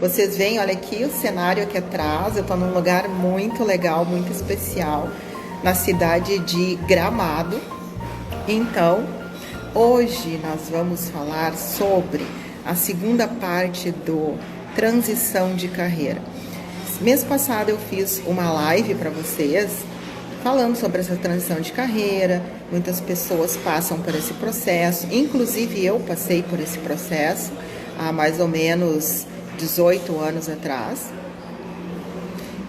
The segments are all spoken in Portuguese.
Vocês veem, olha aqui o cenário aqui atrás, eu tô num lugar muito legal, muito especial, na cidade de Gramado. Então, hoje nós vamos falar sobre a segunda parte do transição de carreira. Mês passado eu fiz uma live para vocês falando sobre essa transição de carreira. Muitas pessoas passam por esse processo, inclusive eu passei por esse processo há mais ou menos 18 anos atrás.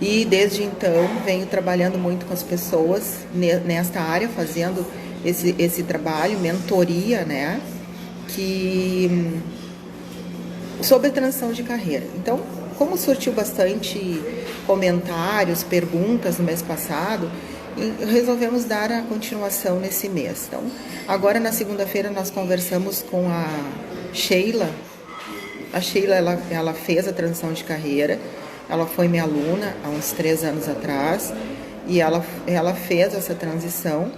E desde então venho trabalhando muito com as pessoas nesta área, fazendo esse trabalho, mentoria, né? Sobre a transição de carreira. Então, como surtiu bastante comentários, perguntas no mês passado, resolvemos dar a continuação nesse mês. Então, agora na segunda-feira nós conversamos com a Sheila. A Sheila, ela fez a transição de carreira, ela foi minha aluna há uns 3 anos atrás, e ela fez essa transição.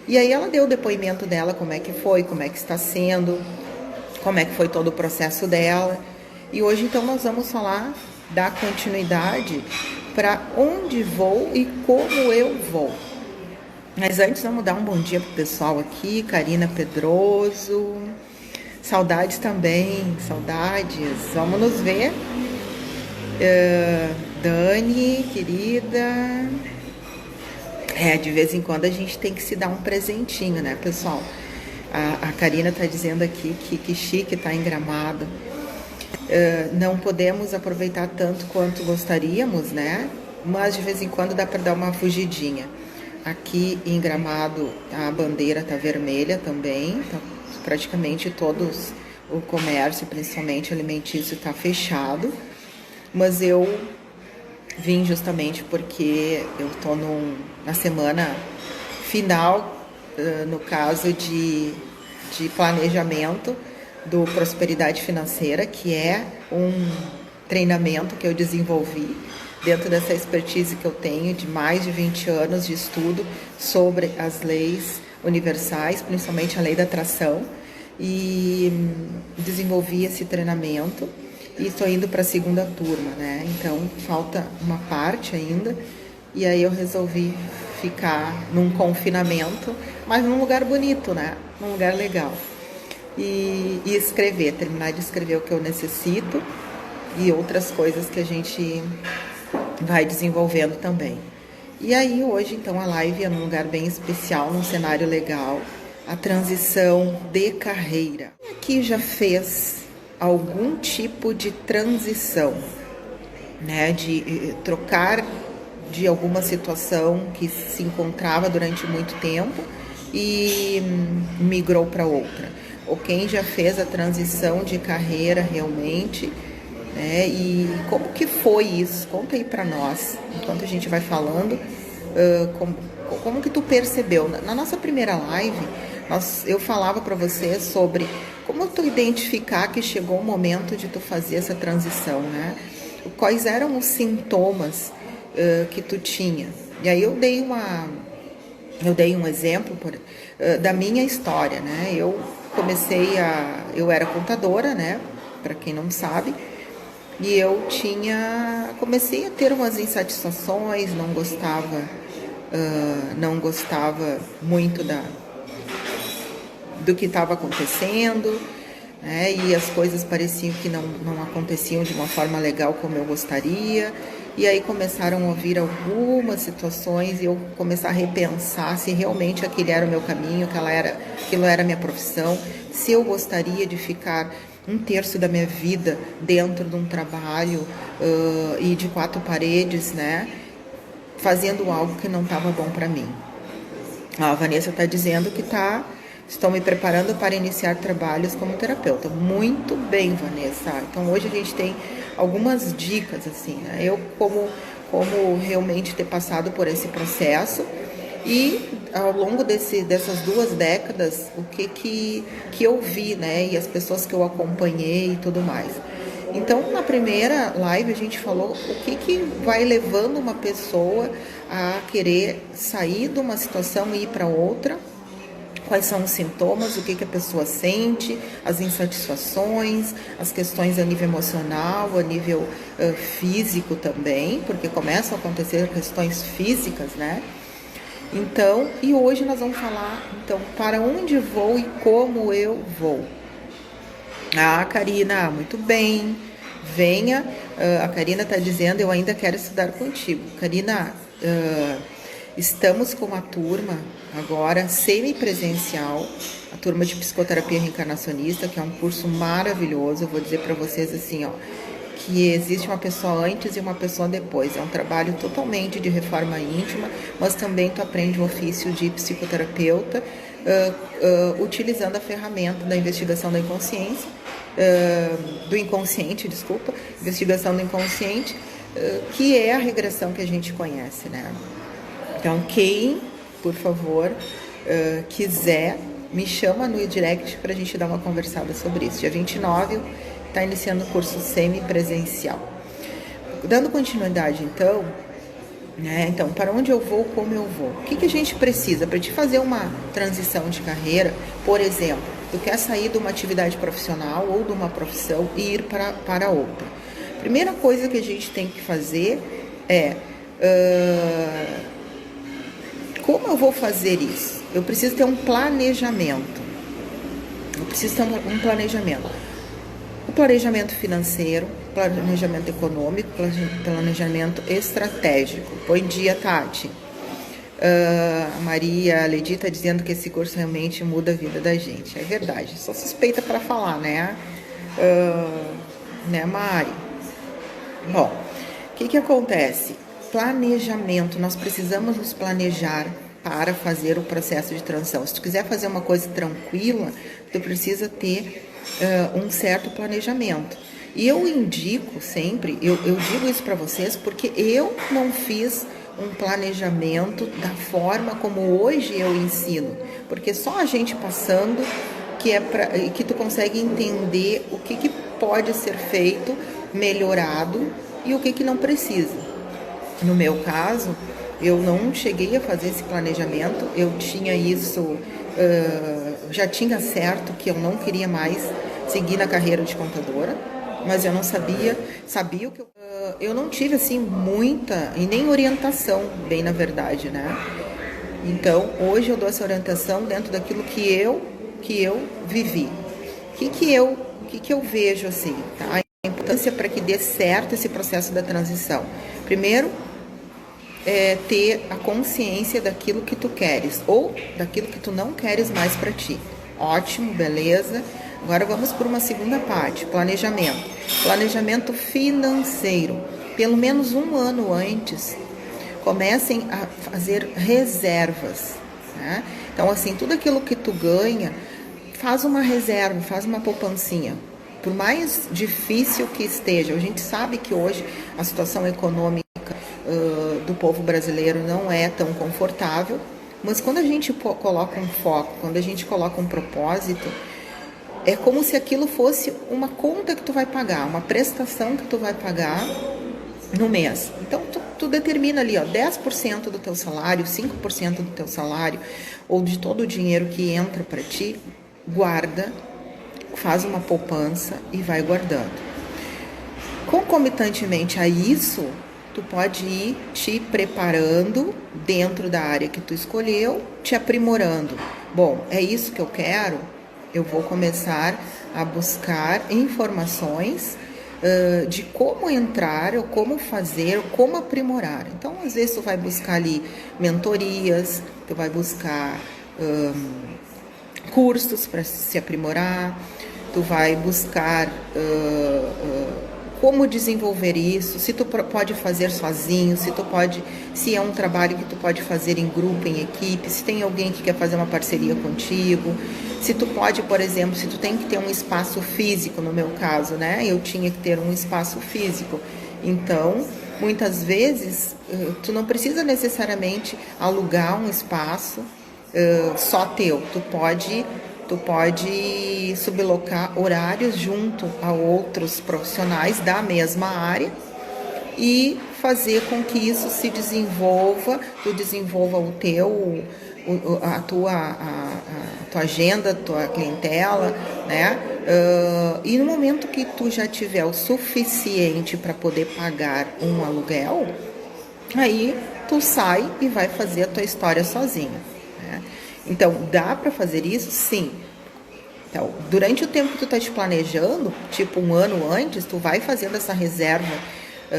E aí ela deu o depoimento dela, como é que foi, como é que está sendo, como é que foi todo o processo dela. E hoje, então, nós vamos falar da continuidade para onde vou e como eu vou. Mas antes, vamos dar um bom dia pro pessoal aqui. Karina Pedroso. Saudades também, saudades. Vamos nos ver. Dani, querida. De vez em quando a gente tem que se dar um presentinho, né, pessoal? A Karina tá dizendo aqui que chique tá em Gramado. Não podemos aproveitar tanto quanto gostaríamos, né? Mas de vez em quando dá para dar uma fugidinha. Aqui em Gramado a bandeira tá vermelha também, tá praticamente todos o comércio, principalmente alimentício, está fechado, mas eu vim justamente porque eu estou na semana final, no caso de planejamento do Prosperidade Financeira, que é um treinamento que eu desenvolvi dentro dessa expertise que eu tenho de mais de 20 anos de estudo sobre as leis universais, principalmente a lei da atração, e desenvolvi esse treinamento e estou indo para a segunda turma, né? Então falta uma parte ainda, e aí eu resolvi ficar num confinamento, mas num lugar bonito, né? Num lugar legal, e terminar de escrever o que eu necessito e outras coisas que a gente vai desenvolvendo também. E aí hoje, então, a live é num lugar bem especial, num cenário legal, a transição de carreira. Quem aqui já fez algum tipo de transição, né, de trocar de alguma situação que se encontrava durante muito tempo e migrou para outra? Ou quem já fez a transição de carreira realmente, né? E como que foi isso? Conta aí para nós, enquanto a gente vai falando, como que tu percebeu? Na nossa primeira live, eu falava para você sobre como tu identificar que chegou o momento de tu fazer essa transição, né? Quais eram os sintomas que tu tinha? E aí eu dei um exemplo da minha história, né? Eu era contadora, né? Para quem não sabe. E eu comecei a ter umas insatisfações, não gostava muito do que estava acontecendo, né? E as coisas pareciam que não aconteciam de uma forma legal como eu gostaria. E aí começaram a vir algumas situações e eu começar a repensar se realmente aquele era o meu caminho, aquilo era a minha profissão, se eu gostaria de ficar 1/3 da minha vida dentro de um trabalho e de 4 paredes, né, fazendo algo que não estava bom para mim. A Vanessa está dizendo que estou me preparando para iniciar trabalhos como terapeuta. Muito bem, Vanessa. Então hoje a gente tem algumas dicas, assim, né? Eu como realmente ter passado por esse processo e ao longo dessas 2 décadas, o que eu vi, né? E as pessoas que eu acompanhei e tudo mais. Então, na primeira live a gente falou o que vai levando uma pessoa a querer sair de uma situação e ir para outra, quais são os sintomas, o que a pessoa sente, as insatisfações, as questões a nível emocional, a nível físico também, porque começam a acontecer questões físicas, né? Então, e hoje nós vamos falar, então, para onde vou e como eu vou. Ah, Karina, muito bem, venha. A Karina está dizendo, eu ainda quero estudar contigo. Karina, estamos com uma turma agora semipresencial, a turma de psicoterapia reencarnacionista, que é um curso maravilhoso. Eu vou dizer para vocês assim, ó, que existe uma pessoa antes e uma pessoa depois. É um trabalho totalmente de reforma íntima, mas também tu aprende o ofício de psicoterapeuta, utilizando a ferramenta da investigação da inconsciência, do inconsciente, desculpa, investigação do inconsciente, que é a regressão que a gente conhece, né? Então, quem, por favor, quiser, me chama no direct para a gente dar uma conversada sobre isso. Dia 29 está iniciando o curso semipresencial. Dando continuidade, então, né? Então, para onde eu vou, como eu vou? O que a gente precisa para te fazer uma transição de carreira? Por exemplo, tu quer sair de uma atividade profissional ou de uma profissão e ir para outra. Primeira coisa que a gente tem que fazer é... como eu vou fazer isso? Eu preciso ter um planejamento. Eu preciso ter um planejamento. O planejamento financeiro, planejamento econômico, planejamento estratégico. Bom dia, Tati. A Maria Ledi está dizendo que esse curso realmente muda a vida da gente. É verdade, sou suspeita para falar, né? Né, Mari? Bom, o que acontece? Planejamento, nós precisamos nos planejar para fazer o processo de transição. Se tu quiser fazer uma coisa tranquila, tu precisa ter um certo planejamento. E eu indico sempre, eu digo isso para vocês porque eu não fiz um planejamento da forma como hoje eu ensino, porque só a gente passando que tu consegue entender o que pode ser feito, melhorado e o que não precisa. No meu caso, eu não cheguei a fazer esse planejamento, eu tinha isso, já tinha certo que eu não queria mais seguir na carreira de contadora, mas eu não sabia o que eu não tive assim muita e nem orientação, bem na verdade, né? Então, hoje eu dou essa orientação dentro daquilo que eu vivi. O que eu vejo assim, tá? A importância para que dê certo esse processo da transição. Primeiro, ter a consciência daquilo que tu queres ou daquilo que tu não queres mais para ti. Ótimo, beleza. Agora vamos por uma segunda parte, planejamento. Planejamento financeiro. Pelo menos um ano antes, comecem a fazer reservas, né? Então, assim, tudo aquilo que tu ganha, faz uma reserva, faz uma poupancinha. Por mais difícil que esteja, a gente sabe que hoje a situação econômica do povo brasileiro não é tão confortável, mas quando a gente coloca um foco, quando a gente coloca um propósito, é como se aquilo fosse uma conta que tu vai pagar, uma prestação que tu vai pagar no mês. Então, tu determina ali, ó, 10% do teu salário, 5% do teu salário, ou de todo o dinheiro que entra para ti, guarda, faz uma poupança e vai guardando. Concomitantemente a isso, tu pode ir te preparando dentro da área que tu escolheu, te aprimorando. Bom, é isso que eu quero? Eu vou começar a buscar informações de como entrar, ou como fazer, ou como aprimorar. Então, às vezes, tu vai buscar ali mentorias, tu vai buscar cursos para se aprimorar, tu vai buscar como desenvolver isso, se tu pode fazer sozinho, se é um trabalho que tu pode fazer em grupo, em equipe, se tem alguém que quer fazer uma parceria contigo, se tu pode, por exemplo, se tu tem que ter um espaço físico, no meu caso, né? Eu tinha que ter um espaço físico. Então, muitas vezes, tu não precisa necessariamente alugar um espaço só teu. Tu pode sublocar horários junto a outros profissionais da mesma área e fazer com que isso se desenvolva, tu desenvolva a tua agenda, a tua clientela, né? E no momento que tu já tiver o suficiente para poder pagar um aluguel, aí tu sai e vai fazer a tua história sozinha, né? Então, dá para fazer isso? Sim. Então, durante o tempo que tu tá te planejando, tipo um ano antes, tu vai fazendo essa reserva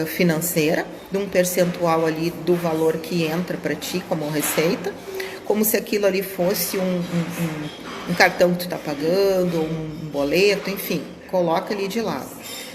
financeira de um percentual ali do valor que entra para ti como receita, como se aquilo ali fosse um cartão que tu tá pagando, um boleto, enfim, coloca ali de lado.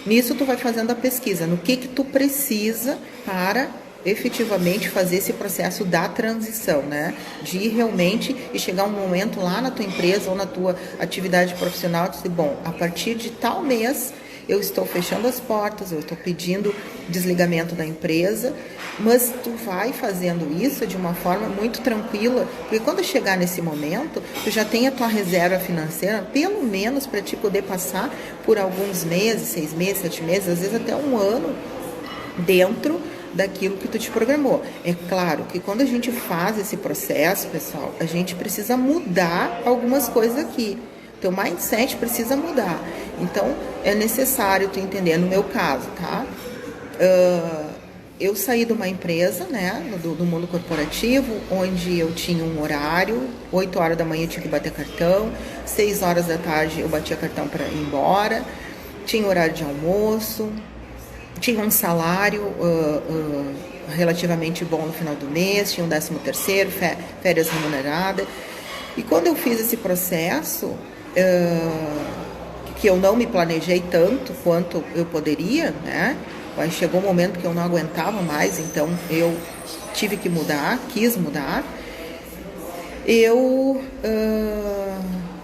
Nisso tu vai fazendo a pesquisa, no que tu precisa para efetivamente fazer esse processo da transição, né? De ir realmente e chegar um momento lá na tua empresa ou na tua atividade profissional de dizer, bom, a partir de tal mês eu estou fechando as portas, eu estou pedindo desligamento da empresa, mas tu vai fazendo isso de uma forma muito tranquila, porque quando chegar nesse momento, tu já tem a tua reserva financeira, pelo menos para te poder passar por alguns meses, 6 meses, 7 meses, às vezes até um ano, dentro daquilo que tu te programou. É claro que quando a gente faz esse processo, pessoal, a gente precisa mudar algumas coisas aqui. Teu mindset precisa mudar. Então, é necessário tu entender, no meu caso, tá? Eu saí de uma empresa, né, do mundo corporativo, onde eu tinha um horário, 8 horas da manhã eu tinha que bater cartão, 6 horas da tarde eu batia cartão para ir embora, tinha horário de almoço, tinha um salário relativamente bom no final do mês, tinha um 13º, férias remuneradas. E quando eu fiz esse processo, que eu não me planejei tanto quanto eu poderia, né? Aí chegou um momento que eu não aguentava mais, então eu tive que mudar, quis mudar. Eu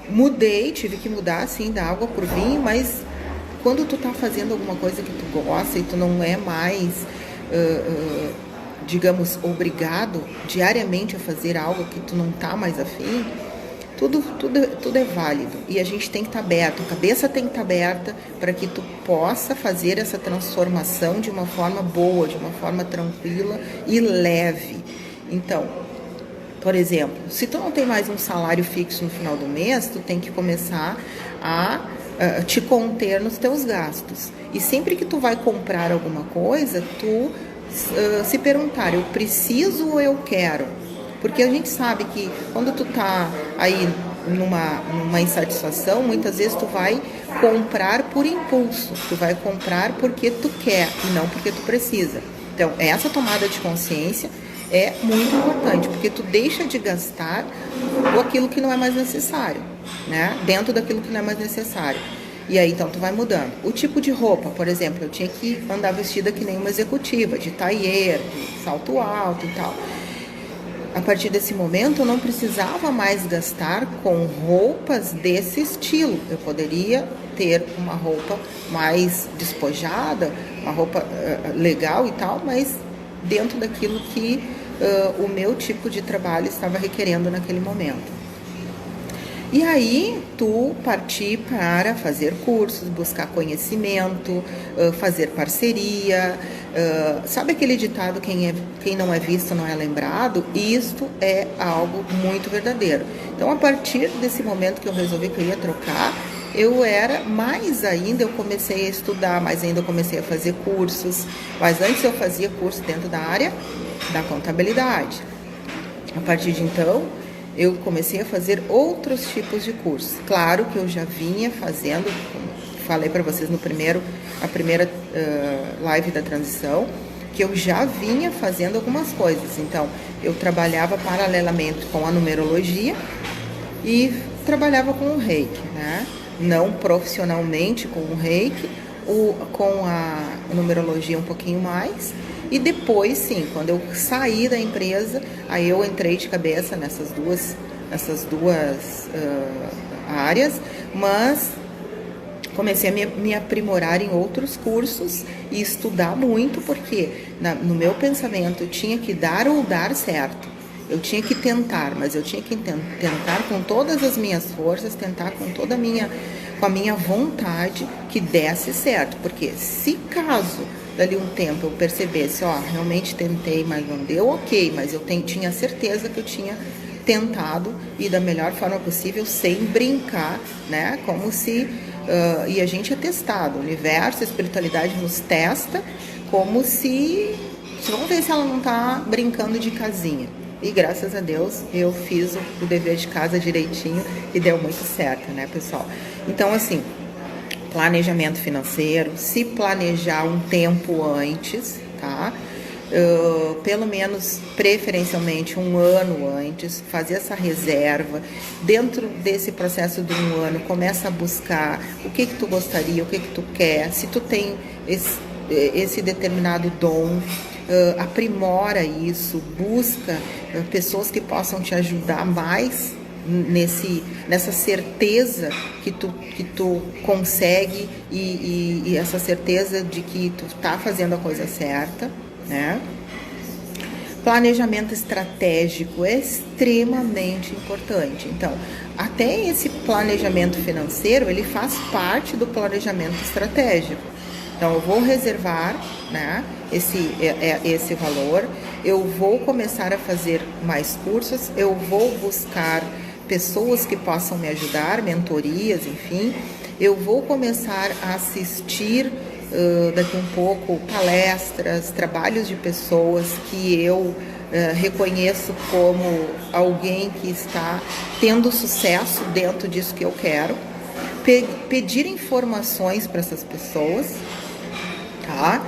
mudei, tive que mudar, assim, da água pro vinho, mas quando tu tá fazendo alguma coisa que tu gosta e tu não é mais, digamos, obrigado diariamente a fazer algo que tu não tá mais afim, tudo é válido. E a gente tem que estar aberto, a cabeça tem que estar aberta para que tu possa fazer essa transformação de uma forma boa, de uma forma tranquila e leve. Então, por exemplo, se tu não tem mais um salário fixo no final do mês, tu tem que começar a te conter nos teus gastos. E sempre que tu vai comprar alguma coisa, tu se perguntar, eu preciso ou eu quero? Porque a gente sabe que quando tu tá aí numa insatisfação, muitas vezes tu vai comprar por impulso, tu vai comprar porque tu quer e não porque tu precisa. Então, essa tomada de consciência é muito importante, porque tu deixa de gastar aquilo que não é mais necessário, né? Dentro daquilo que não é mais necessário. E aí, então, tu vai mudando. O tipo de roupa, por exemplo, eu tinha que andar vestida que nem uma executiva, de tailleur, de salto alto e tal. A partir desse momento, eu não precisava mais gastar com roupas desse estilo. Eu poderia ter uma roupa mais despojada, uma roupa legal e tal, mas dentro daquilo que o meu tipo de trabalho estava requerendo naquele momento. E aí, tu partir para fazer cursos, buscar conhecimento, fazer parceria. Sabe aquele ditado, quem não é visto não é lembrado? Isto é algo muito verdadeiro. Então, a partir desse momento que eu resolvi que eu ia trocar, eu era mais ainda, eu comecei a estudar, mais ainda eu comecei a fazer cursos. Mas antes eu fazia curso dentro da área da contabilidade. A partir de então, eu comecei a fazer outros tipos de cursos. Claro que eu já vinha fazendo, como falei para vocês a primeira live da transição, que eu já vinha fazendo algumas coisas. Então, eu trabalhava paralelamente com a numerologia e trabalhava com o reiki, né? Não profissionalmente com o reiki, com a numerologia um pouquinho mais. E depois, sim, quando eu saí da empresa, aí eu entrei de cabeça nessas duas áreas, mas comecei a me aprimorar em outros cursos e estudar muito, porque no meu pensamento eu tinha que dar certo. Eu tinha que tentar, mas eu tinha que tentar com todas as minhas forças, tentar com toda a minha com a minha vontade que desse certo, porque se caso dali um tempo eu percebesse, realmente tentei, mas não deu, ok, mas eu tinha certeza que eu tinha tentado e da melhor forma possível, sem brincar, né, como se, e a gente é testado, o universo, a espiritualidade nos testa, como se vamos ver se ela não tá brincando de casinha. E graças a Deus eu fiz o dever de casa direitinho e deu muito certo, né, pessoal? Então, assim, planejamento financeiro, se planejar um tempo antes, tá? Pelo menos, preferencialmente, um ano antes, fazer essa reserva. Dentro desse processo de um ano, começa a buscar o que tu gostaria, o que tu quer, se tu tem esse determinado dom, aprimora isso, busca pessoas que possam te ajudar mais nessa certeza que tu consegue e essa certeza de que tu tá fazendo a coisa certa, né? Planejamento estratégico é extremamente importante. Então, até esse planejamento financeiro, ele faz parte do planejamento estratégico. Então, eu vou reservar, né, esse valor, eu vou começar a fazer mais cursos, eu vou buscar pessoas que possam me ajudar, mentorias, enfim. Eu vou começar a assistir daqui um pouco palestras, trabalhos de pessoas que eu reconheço como alguém que está tendo sucesso dentro disso que eu quero. Pedir informações para essas pessoas, tá?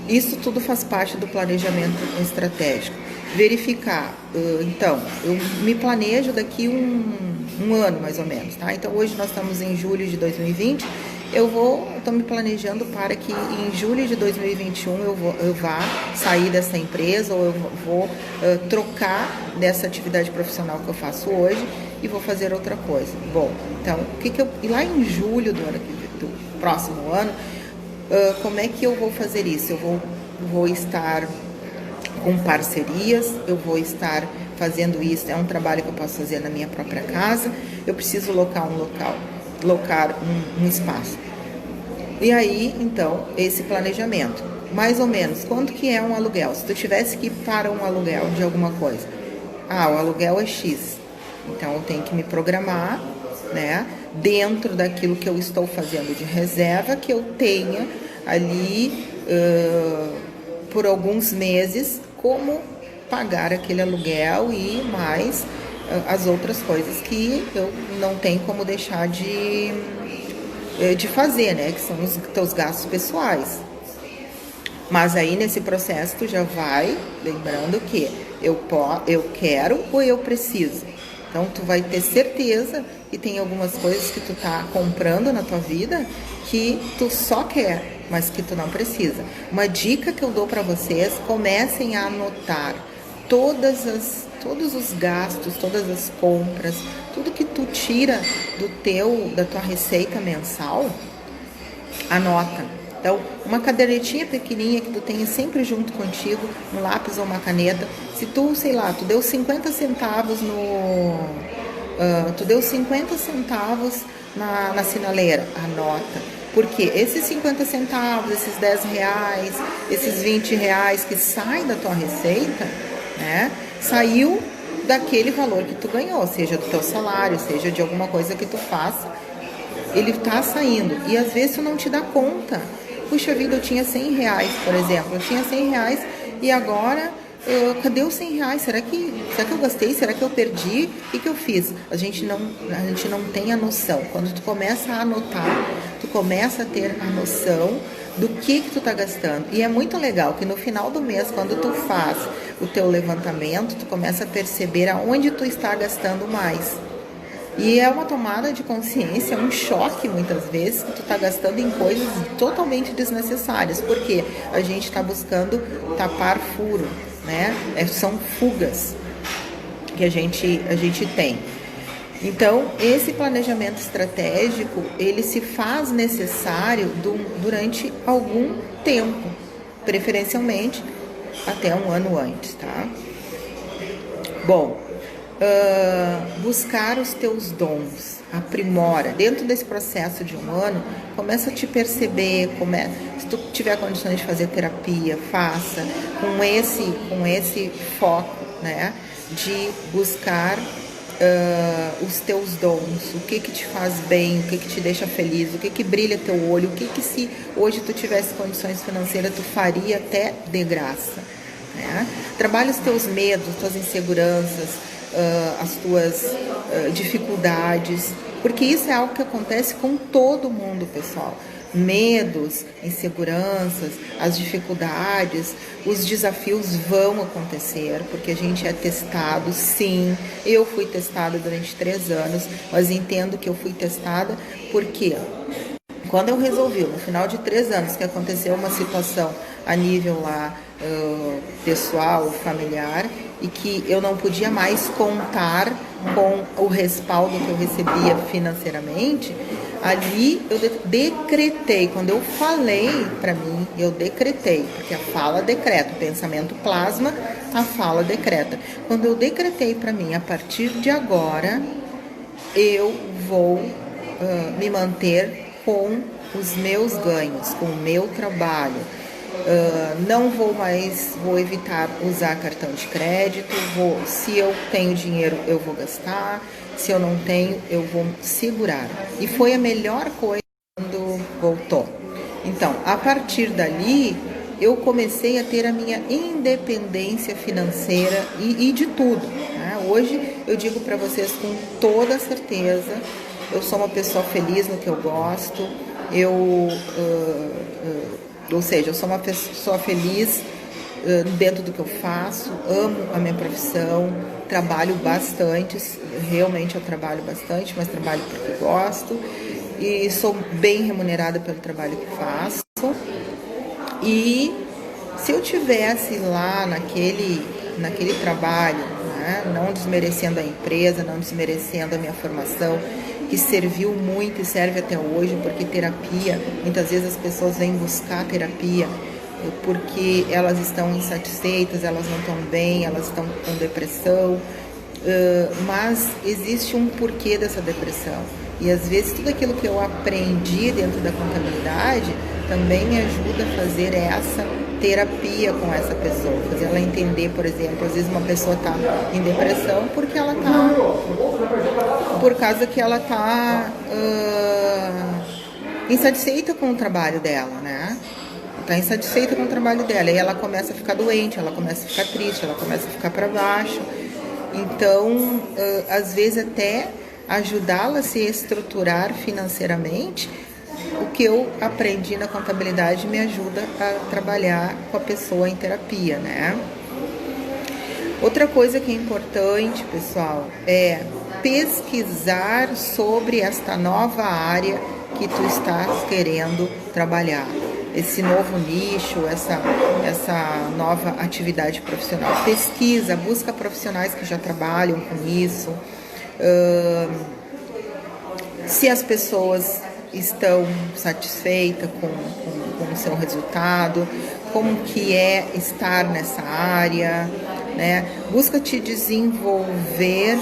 Isso tudo faz parte do planejamento estratégico. Verificar, então, eu me planejo daqui um ano mais ou menos, tá? Então hoje nós estamos em julho de 2020, eu estou me planejando para que em julho de 2021 eu vá sair dessa empresa ou eu vou trocar dessa atividade profissional que eu faço hoje e vou fazer outra coisa. Bom, então, e lá em julho do próximo ano, como é que eu vou fazer isso? Eu vou estar com parcerias, eu vou estar fazendo isso, é um trabalho que eu posso fazer na minha própria casa, eu preciso locar um espaço. E aí, então, esse planejamento, mais ou menos, quanto que é um aluguel? Se tu tivesse que ir para um aluguel de alguma coisa, o aluguel é X, então eu tenho que me programar, né, dentro daquilo que eu estou fazendo de reserva, que eu tenha ali por alguns meses como pagar aquele aluguel e mais as outras coisas que eu não tenho como deixar de fazer, né? Que são os teus gastos pessoais. Mas aí nesse processo tu já vai lembrando que eu quero ou eu preciso. Então tu vai ter certeza que tem algumas coisas que tu tá comprando na tua vida que tu só quer, mas que tu não precisa. Uma dica que eu dou para vocês: comecem a anotar todos os gastos, todas as compras, tudo que tu tira da tua receita mensal, anota. Então, uma cadernetinha pequenininha que tu tenha sempre junto contigo, um lápis ou uma caneta. Se tu, sei lá, tu deu 50 centavos na sinaleira, anota. Porque esses 50 centavos, esses 10 reais, esses 20 reais que saem da tua receita, né, saiu daquele valor que tu ganhou, seja do teu salário, seja de alguma coisa que tu faça, ele tá saindo. E às vezes tu não te dá conta. Puxa vida, eu tinha 100 reais, por exemplo. Eu tinha 100 reais e agora, cadê os 100 reais? Será que eu gastei? Será que eu perdi? O que eu fiz? A gente não tem a noção. Quando tu começa a anotar, tu começa a ter a noção do que tu tá gastando. E é muito legal que no final do mês, quando tu faz o teu levantamento, tu começa a perceber aonde tu está gastando mais. E é uma tomada de consciência, um choque muitas vezes, que tu tá gastando em coisas totalmente desnecessárias, porque a gente está buscando tapar furo, né? São fugas que a gente tem. Então, esse planejamento estratégico, ele se faz necessário durante algum tempo, preferencialmente até um ano antes, tá? Bom, buscar os teus dons, aprimora. Dentro desse processo de um ano, começa a te perceber, se tu tiver condições de fazer terapia, faça com esse foco, né, de buscar os teus dons, o que te faz bem, o que te deixa feliz, o que brilha teu olho, o que se hoje tu tivesse condições financeiras tu faria até de graça, né? Trabalha os teus medos, tuas inseguranças, as tuas dificuldades, porque isso é algo que acontece com todo mundo, pessoal. Medos, inseguranças, as dificuldades, os desafios vão acontecer, porque a gente é testado, sim. Eu fui testada durante 3 anos, mas entendo que eu fui testada porque quando eu resolvi, no final de 3 anos, que aconteceu uma situação a nível lá pessoal, familiar, e que eu não podia mais contar com o respaldo que eu recebia financeiramente, ali eu decretei, quando eu falei para mim, eu decretei, porque a fala decreta, o pensamento plasma, a fala decreta. Quando eu decretei para mim, a partir de agora, eu vou me manter com os meus ganhos, com o meu trabalho. Não vou evitar usar cartão de crédito, se eu tenho dinheiro eu vou gastar, se eu não tenho eu vou segurar. E foi a melhor coisa quando voltou. Então, a partir dali, eu comecei a ter a minha independência financeira e de tudo, né? Hoje eu digo para vocês com toda certeza, eu sou uma pessoa feliz no que eu gosto, ou seja, eu sou uma pessoa feliz dentro do que eu faço, amo a minha profissão, trabalho bastante, realmente eu trabalho bastante, mas trabalho porque gosto e sou bem remunerada pelo trabalho que faço. E se eu tivesse lá naquele trabalho, né, não desmerecendo a empresa, não desmerecendo a minha formação, que serviu muito e serve até hoje, porque terapia, muitas vezes as pessoas vêm buscar terapia porque elas estão insatisfeitas, elas não estão bem, elas estão com depressão, mas existe um porquê dessa depressão. E às vezes tudo aquilo que eu aprendi dentro da contabilidade também me ajuda a fazer essa terapia com essa pessoa, fazer ela entender, por exemplo, às vezes uma pessoa está em depressão porque ela por causa que ela está insatisfeita com o trabalho dela, né? Está insatisfeita com o trabalho dela, e ela começa a ficar doente, ela começa a ficar triste, ela começa a ficar para baixo. Então, às vezes até ajudá-la a se estruturar financeiramente, o que eu aprendi na contabilidade me ajuda a trabalhar com a pessoa em terapia, né? Outra coisa que é importante, pessoal, é pesquisar sobre esta nova área que tu estás querendo trabalhar. Esse novo nicho, essa nova atividade profissional. Pesquisa, busca profissionais que já trabalham com isso. Se as pessoas estão satisfeitas com o seu resultado, como que é estar nessa área, né? Busca te desenvolver,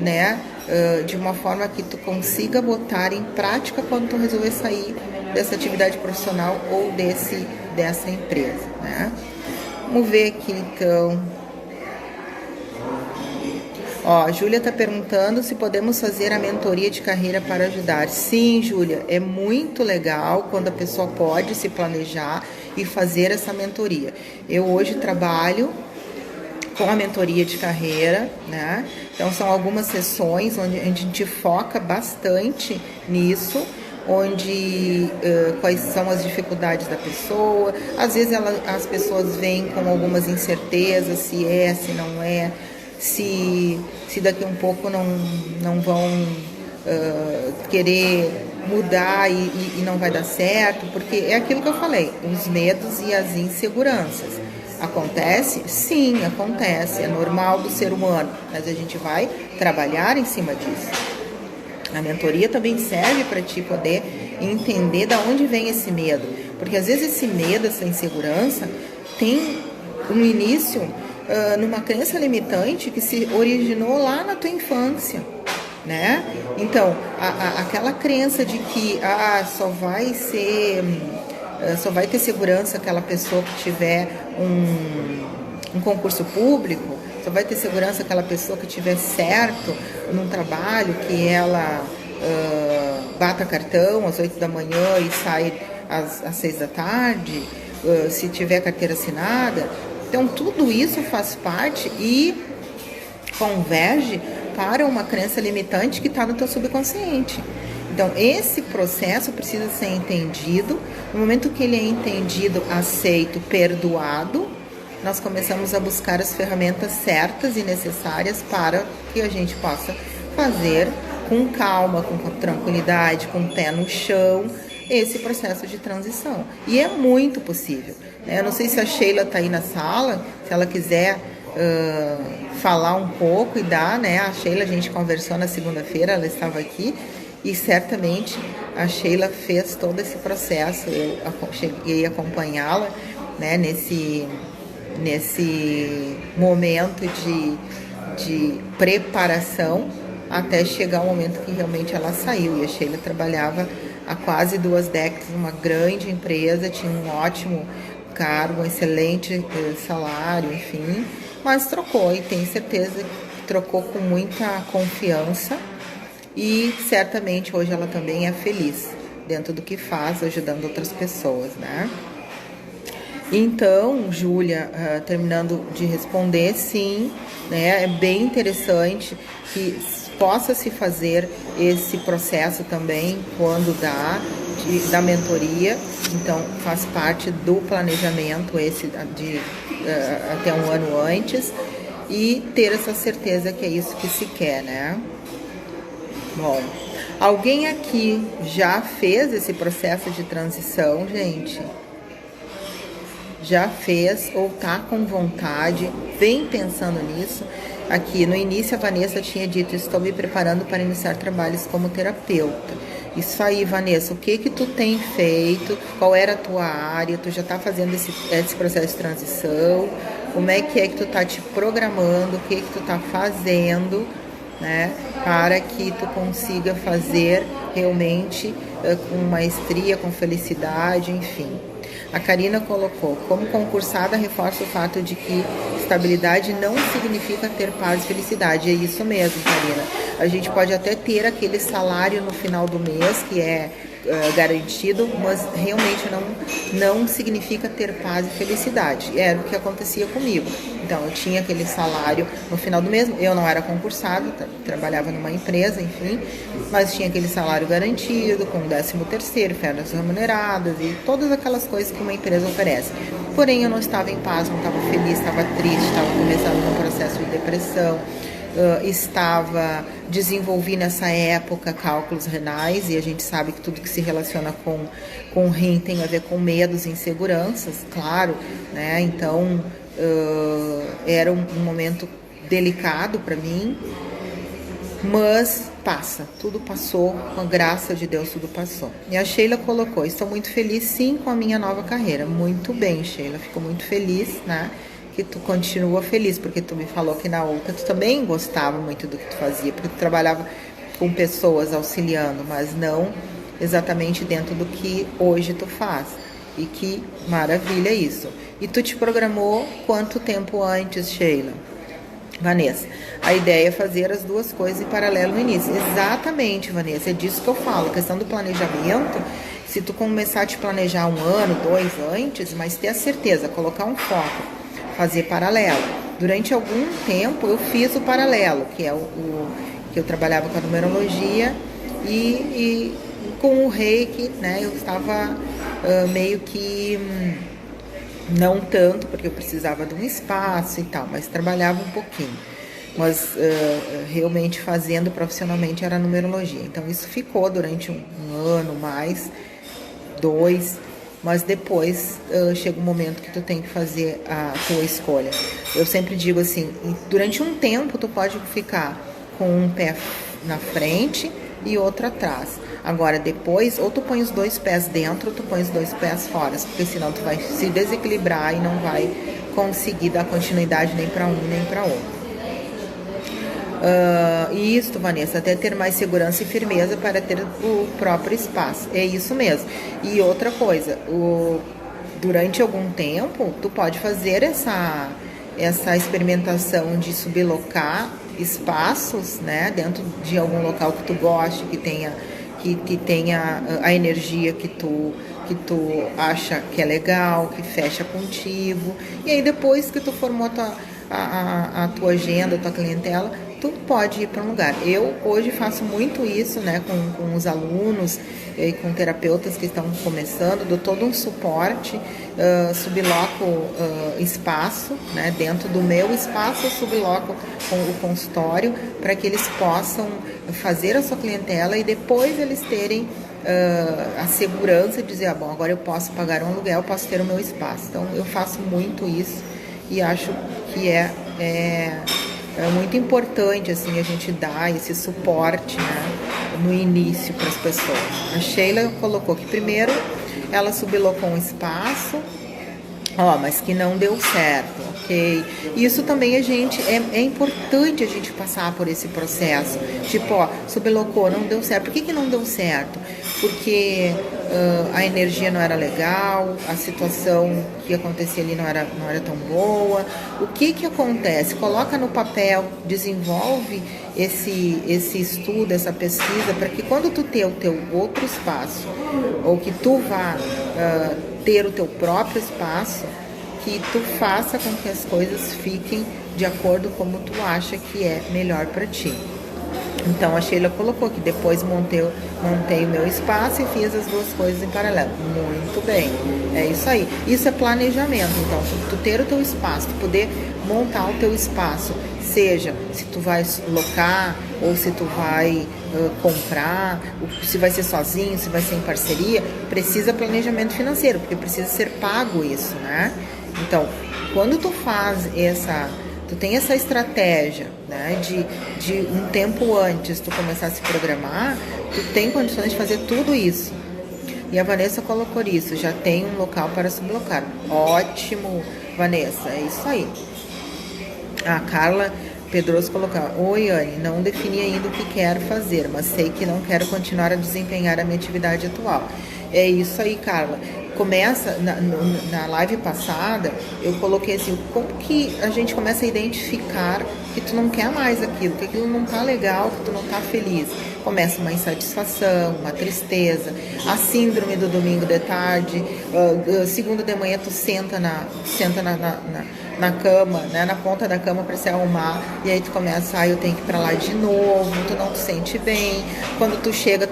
né? De uma forma que tu consiga botar em prática quando tu resolver sair dessa atividade profissional ou dessa empresa, né? Vamos ver aqui então. Ó, a Júlia está perguntando se podemos fazer a mentoria de carreira para ajudar. Sim, Júlia, é muito legal quando a pessoa pode se planejar e fazer essa mentoria. Eu hoje trabalho com a mentoria de carreira, né? Então são algumas sessões onde a gente foca bastante nisso, onde quais são as dificuldades da pessoa. Às vezes as pessoas vêm com algumas incertezas, se é, se não é, se daqui um pouco não vão querer mudar e não vai dar certo, porque é aquilo que eu falei, os medos e as inseguranças. Acontece? Sim, acontece, é normal do ser humano, mas a gente vai trabalhar em cima disso. A mentoria também serve para ti poder entender de onde vem esse medo, porque às vezes esse medo, essa insegurança tem um início numa crença limitante que se originou lá na tua infância, né? Então, aquela crença de que só vai ter segurança aquela pessoa que tiver um concurso público, só vai ter segurança aquela pessoa que tiver certo num trabalho, que ela bata cartão às 8 da manhã e sai às 6 da tarde, se tiver carteira assinada. Então, tudo isso faz parte e converge para uma crença limitante que está no teu subconsciente. Então, esse processo precisa ser entendido. No momento que ele é entendido, aceito, perdoado, nós começamos a buscar as ferramentas certas e necessárias para que a gente possa fazer com calma, com tranquilidade, com o pé no chão, esse processo de transição. E é muito possível, né? Eu não sei se a Sheila está aí na sala, se ela quiser falar um pouco e dar, né? A Sheila, a gente conversou na segunda-feira, ela estava aqui e certamente a Sheila fez todo esse processo. Eu cheguei a acompanhá-la, né? Nesse momento de preparação até chegar o momento que realmente ela saiu. E a Sheila trabalhava há quase 2 décadas numa grande empresa, tinha um ótimo cargo, um excelente salário, enfim, mas trocou, e tenho certeza que trocou com muita confiança, e certamente hoje ela também é feliz dentro do que faz, ajudando outras pessoas, né? Então, Júlia, terminando de responder, sim, né, é bem interessante que possa se fazer esse processo também quando da mentoria. Então, faz parte do planejamento esse até um ano antes, e ter essa certeza que é isso que se quer, né? Bom, alguém aqui já fez esse processo de transição, gente? Já fez ou tá com vontade? Vem pensando nisso. Aqui no início a Vanessa tinha dito: estou me preparando para iniciar trabalhos como terapeuta. Isso aí, Vanessa, o que tu tem feito? Qual era a tua área? Tu já está fazendo esse processo de transição? Como é que tu está te programando? O que tu está fazendo, né? Para que tu consiga fazer realmente com maestria, com felicidade, enfim. A Karina colocou: como concursada, reforça o fato de que estabilidade não significa ter paz e felicidade. É isso mesmo, Karina. A gente pode até ter aquele salário no final do mês que é garantido, mas realmente não significa ter paz e felicidade. Era o que acontecia comigo. Então, eu tinha aquele salário no final do mês. Eu não era concursado, trabalhava numa empresa, enfim, mas tinha aquele salário garantido, com 13º, férias remuneradas e todas aquelas coisas que uma empresa oferece. Porém, eu não estava em paz, não estava feliz, estava triste, estava começando um processo de depressão. Desenvolvi nessa época cálculos renais, e a gente sabe que tudo que se relaciona com rim tem a ver com medos e inseguranças, claro, né? Então, era um momento delicado para mim, mas passa, tudo passou, com a graça de Deus tudo passou. E a Sheila colocou: estou muito feliz sim com a minha nova carreira. Muito bem, Sheila, fico muito feliz, né, que tu continua feliz, porque tu me falou que na outra tu também gostava muito do que tu fazia, porque tu trabalhava com pessoas auxiliando, mas não exatamente dentro do que hoje tu faz. E que maravilha isso. E tu te programou quanto tempo antes, Sheila? Vanessa: a ideia é fazer as duas coisas em paralelo no início. Exatamente, Vanessa, é disso que eu falo. A questão do planejamento, se tu começar a te planejar 1 ano, 2 antes, mas ter a certeza, colocar um foco, fazer paralelo. Durante algum tempo eu fiz o paralelo, que é que eu trabalhava com a numerologia e com o reiki, né? Eu estava meio que não tanto, porque eu precisava de um espaço e tal, mas trabalhava um pouquinho. Mas realmente fazendo profissionalmente era a numerologia. Então isso ficou durante um ano, mais 2, mas depois chega um momento que tu tem que fazer a tua escolha. Eu sempre digo assim: durante um tempo tu pode ficar com um pé na frente e outro atrás, Agora, depois, ou tu põe os 2 pés dentro, ou tu põe os 2 pés fora, porque senão tu vai se desequilibrar e não vai conseguir dar continuidade nem para um nem para outro. Isso, Vanessa, até ter mais segurança e firmeza para ter o próprio espaço. É isso mesmo. E outra coisa, durante algum tempo, tu pode fazer essa experimentação de sublocar espaços, né, dentro de algum local que tu goste, que tenha a energia que tu acha que é legal, que fecha contigo. E aí depois que tu formou a tua agenda, a tua clientela, tu pode ir para um lugar. Eu hoje faço muito isso, né, com os alunos e com terapeutas que estão começando, dou todo um suporte, subloco espaço, né, dentro do meu espaço eu subloco com o consultório para que eles possam fazer a sua clientela e depois eles terem a segurança de dizer, bom, agora eu posso pagar um aluguel, eu posso ter o meu espaço. Então eu faço muito isso e acho que é muito importante assim, a gente dar esse suporte, né, no início para as pessoas. A Sheila colocou que primeiro ela sublocou um espaço, mas que não deu certo, ok? Isso também é importante a gente passar por esse processo. Tipo, sublocou, não deu certo. Por que não deu certo? Porque a energia não era legal, a situação que acontecia ali não era tão boa. O que acontece? Coloca no papel, desenvolve esse estudo, essa pesquisa, para que quando tu ter o teu outro espaço, ou que tu vá ter o teu próprio espaço, que tu faça com que as coisas fiquem de acordo como tu acha que é melhor para ti. Então a Sheila colocou que depois montei o meu espaço e fiz as duas coisas em paralelo. Muito bem, é isso aí. Isso é planejamento. Então, tu ter o teu espaço, tu poder montar o teu espaço, seja se tu vai locar ou se tu vai comprar, se vai ser sozinho, se vai ser em parceria, precisa planejamento financeiro, porque precisa ser pago isso, né? Então, quando tu tem essa estratégia, né, de um tempo antes tu começar a se programar, tu tem condições de fazer tudo isso. E a Vanessa colocou isso, já tem um local para sublocar. Ótimo, Vanessa, é isso aí. A Carla Pedroso colocou: oi, Anne, não defini ainda o que quero fazer, mas sei que não quero continuar a desempenhar a minha atividade atual. É isso aí, Carla. Começa, na live passada, eu coloquei assim, como que a gente começa a identificar que tu não quer mais aquilo, que aquilo não tá legal, que tu não tá feliz. Começa uma insatisfação, uma tristeza, a síndrome do domingo de tarde, segunda de manhã tu senta na cama, né, na ponta da cama para se arrumar, e aí tu começa, eu tenho que ir pra lá de novo, tu não te sente bem. Quando tu chega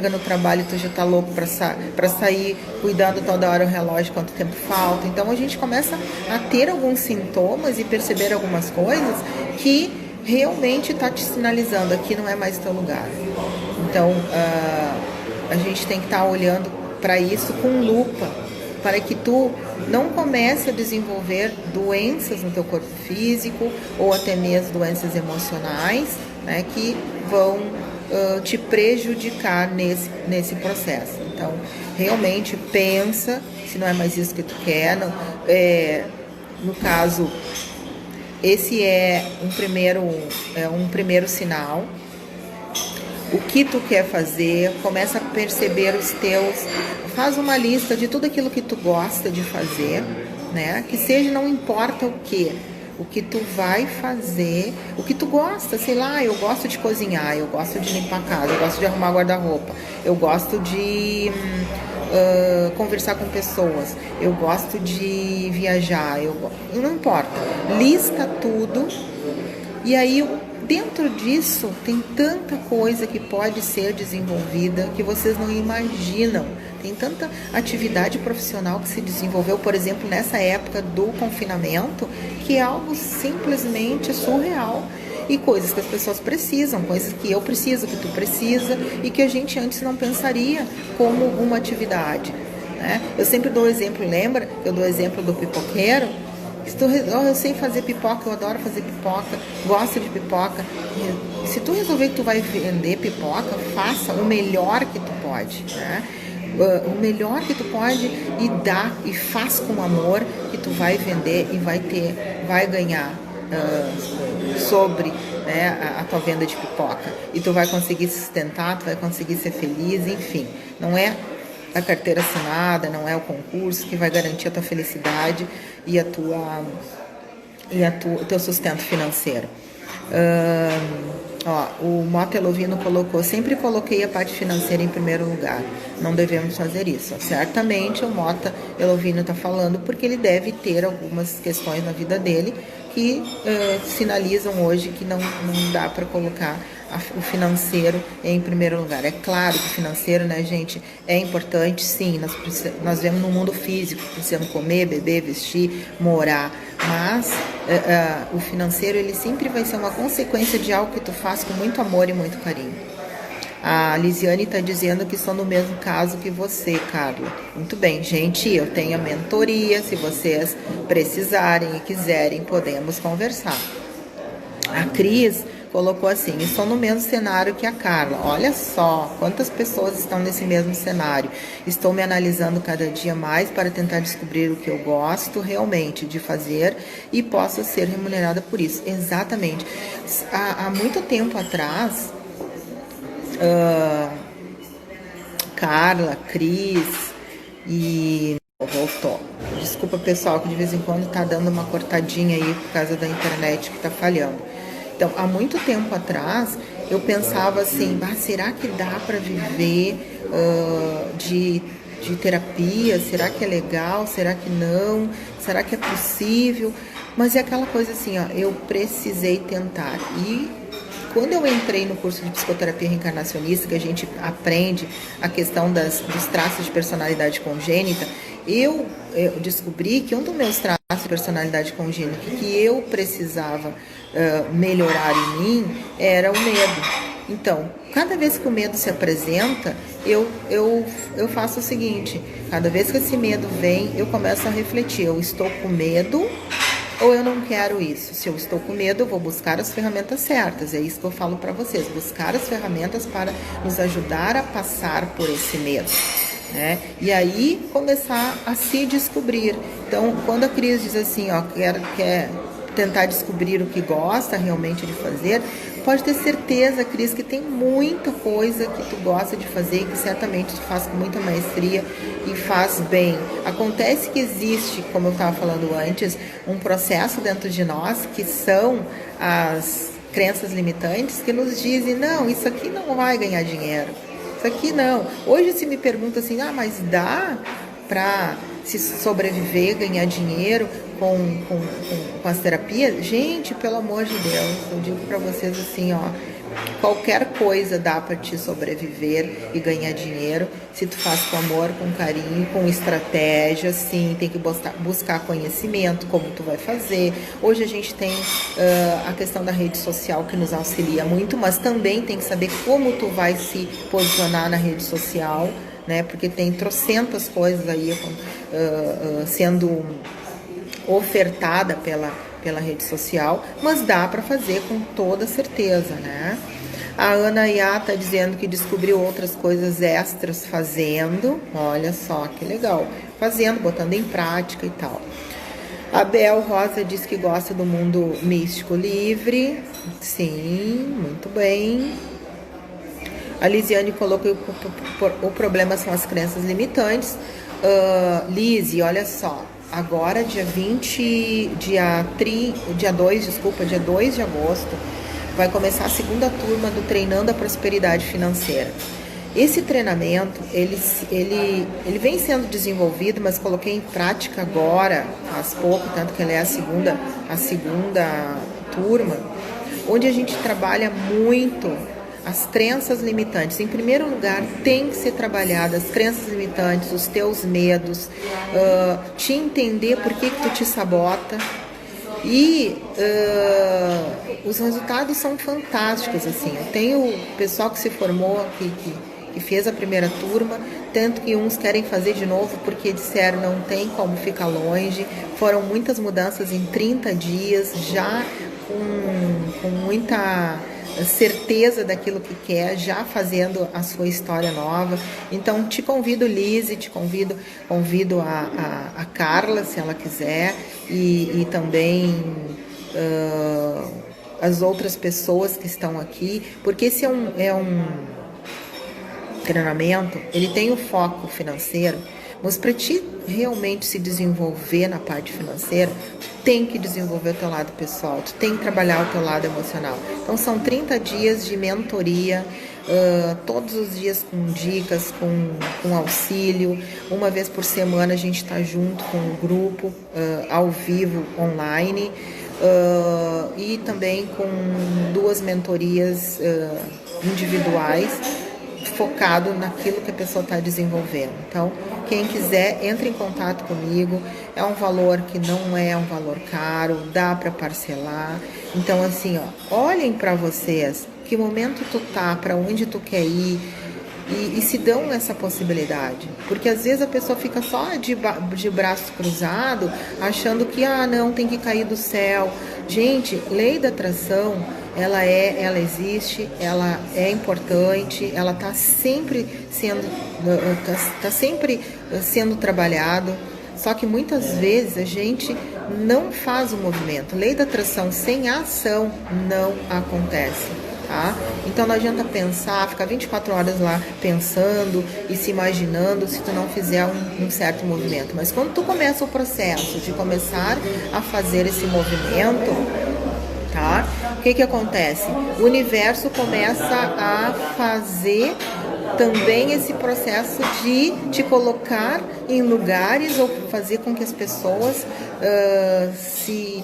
no trabalho, tu já tá louco pra sair, cuidando toda hora o relógio, quanto tempo falta. Então a gente começa a ter alguns sintomas e perceber algumas coisas que realmente está te sinalizando, aqui não é mais teu lugar. Então a gente tem que estar olhando para isso com lupa, para que tu não comece a desenvolver doenças no teu corpo físico ou até mesmo doenças emocionais, né, que vão te prejudicar nesse processo. Então, realmente pensa se não é mais isso que tu quer. No caso, esse é um primeiro sinal. O que tu quer fazer, começa a perceber faz uma lista de tudo aquilo que tu gosta de fazer, né? Que seja, não importa o que tu vai fazer, o que tu gosta, sei lá, eu gosto de cozinhar, eu gosto de limpar a casa, eu gosto de arrumar guarda-roupa, eu gosto de conversar com pessoas, eu gosto de viajar, não importa, lista tudo, e aí dentro disso tem tanta coisa que pode ser desenvolvida que vocês não imaginam. Tem tanta atividade profissional que se desenvolveu, por exemplo, nessa época do confinamento, que é algo simplesmente surreal. E coisas que as pessoas precisam, coisas que eu preciso, que tu precisa, e que a gente antes não pensaria como uma atividade, né? Eu sempre dou exemplo, lembra? Eu dou exemplo do pipoqueiro, Se tu, eu sei fazer pipoca, eu adoro fazer pipoca, gosto de pipoca. Se tu resolver que tu vai vender pipoca, faça o melhor que tu pode, né? O melhor que tu pode e dá e faz com amor, que tu vai vender e vai ganhar sobre, né, a tua venda de pipoca, e tu vai conseguir se sustentar, tu vai conseguir ser feliz, enfim, não é a carteira assinada, não é o concurso que vai garantir a tua felicidade e o teu sustento financeiro. O Mota Elovino colocou: sempre coloquei a parte financeira em primeiro lugar, não devemos fazer isso. Certamente o Mota Elovino está falando porque ele deve ter algumas questões na vida dele que sinalizam hoje que não dá para colocar o financeiro em primeiro lugar. É claro que o financeiro, né, gente, é importante, sim, nós vivemos num mundo físico, precisamos comer, beber, vestir, morar, mas o financeiro, ele sempre vai ser uma consequência de algo que tu faz com muito amor e muito carinho. A Lisiane está dizendo que estou no mesmo caso que você, Carla. Muito bem, gente, eu tenho a mentoria, se vocês precisarem e quiserem, podemos conversar. A Cris colocou assim: estou no mesmo cenário que a Carla. Olha só quantas pessoas estão nesse mesmo cenário. Estou me analisando cada dia mais para tentar descobrir o que eu gosto realmente de fazer e posso ser remunerada por isso. Exatamente. Há muito tempo atrás, Carla, Cris e... voltou. Desculpa, pessoal, que de vez em quando tá dando uma cortadinha aí por causa da internet que tá falhando. Então, há muito tempo atrás, eu pensava assim: será que dá para viver de terapia? Será que é legal? Será que não? Será que é possível? Mas é aquela coisa assim, eu precisei tentar. E quando eu entrei no curso de psicoterapia reencarnacionista, que a gente aprende a questão dos traços de personalidade congênita, eu descobri que um dos meus traços de personalidade congênita que eu precisava melhorar em mim era o medo. Então, cada vez que o medo se apresenta, eu faço o seguinte: cada vez que esse medo vem, eu começo a refletir: eu estou com medo ou eu não quero isso? Se eu estou com medo, eu vou buscar as ferramentas certas. É isso que eu falo para vocês: buscar as ferramentas para nos ajudar a passar por esse medo, né? E aí começar a se descobrir. Então, quando a Cris diz assim, quer tentar descobrir o que gosta realmente de fazer, pode ter certeza, Cris, que tem muita coisa que tu gosta de fazer e que certamente tu faz com muita maestria e faz bem. Acontece que existe, como eu estava falando antes, um processo dentro de nós que são as crenças limitantes que nos dizem: não, isso aqui não vai ganhar dinheiro, isso aqui não. Hoje se me pergunta assim: mas dá para se sobreviver, ganhar dinheiro com as terapias? Gente, pelo amor de Deus, eu digo para vocês assim, qualquer coisa dá para te sobreviver e ganhar dinheiro se tu faz com amor, com carinho, com estratégia. Sim, tem que buscar conhecimento, como tu vai fazer. Hoje a gente tem a questão da rede social que nos auxilia muito, mas também tem que saber como tu vai se posicionar na rede social, né? Porque tem trocentas coisas aí sendo ofertada pela rede social, mas dá para fazer com toda certeza, né? A Ana Iá está dizendo que descobriu outras coisas extras fazendo. Olha só que legal, fazendo, botando em prática e tal. A Bel Rosa diz que gosta do mundo místico livre. Sim, muito bem. A Lisiane colocou que o problema são as crenças limitantes. Lise, olha só, agora dia 2 de agosto, vai começar a segunda turma do Treinando a Prosperidade Financeira. Esse treinamento, ele vem sendo desenvolvido, mas coloquei em prática agora, faz pouco, tanto que ele é a segunda turma, onde a gente trabalha muito as crenças limitantes. Em primeiro lugar, tem que ser trabalhada as crenças limitantes, os teus medos, te entender por que tu te sabota. E os resultados são fantásticos, assim. Eu tenho o pessoal que se formou, que fez a primeira turma, tanto que uns querem fazer de novo porque disseram não tem como ficar longe. Foram muitas mudanças em 30 dias, já com muita certeza daquilo que quer, já fazendo a sua história nova. Então te convido, Lise, convido a Carla, se ela quiser, e também as outras pessoas que estão aqui, porque esse é um treinamento, ele tem o foco financeiro, mas para ti realmente se desenvolver na parte financeira, tem que desenvolver o teu lado pessoal, tu tem que trabalhar o teu lado emocional. Então são 30 dias de mentoria, todos os dias com dicas, com auxílio. Uma vez por semana a gente está junto com o grupo, ao vivo, online, e também com 2 mentorias individuais, focado naquilo que a pessoa está desenvolvendo. Então, quem quiser, entre em contato comigo. É um valor que não é um valor caro, dá para parcelar. Então, assim, olhem para vocês, que momento tu tá, para onde tu quer ir, e se dão essa possibilidade. Porque às vezes a pessoa fica só de braço cruzado, achando que, não, tem que cair do céu. Gente, lei da atração, ela existe, ela é importante, ela está sempre sendo trabalhado, só que muitas vezes a gente não faz o movimento. Lei da atração sem ação não acontece, tá? Então não adianta pensar, ficar 24 horas lá pensando e se imaginando se tu não fizer um certo movimento. Mas quando tu começa o processo de começar a fazer esse movimento, tá? O que acontece? O universo começa a fazer também esse processo de te colocar em lugares ou fazer com que as pessoas se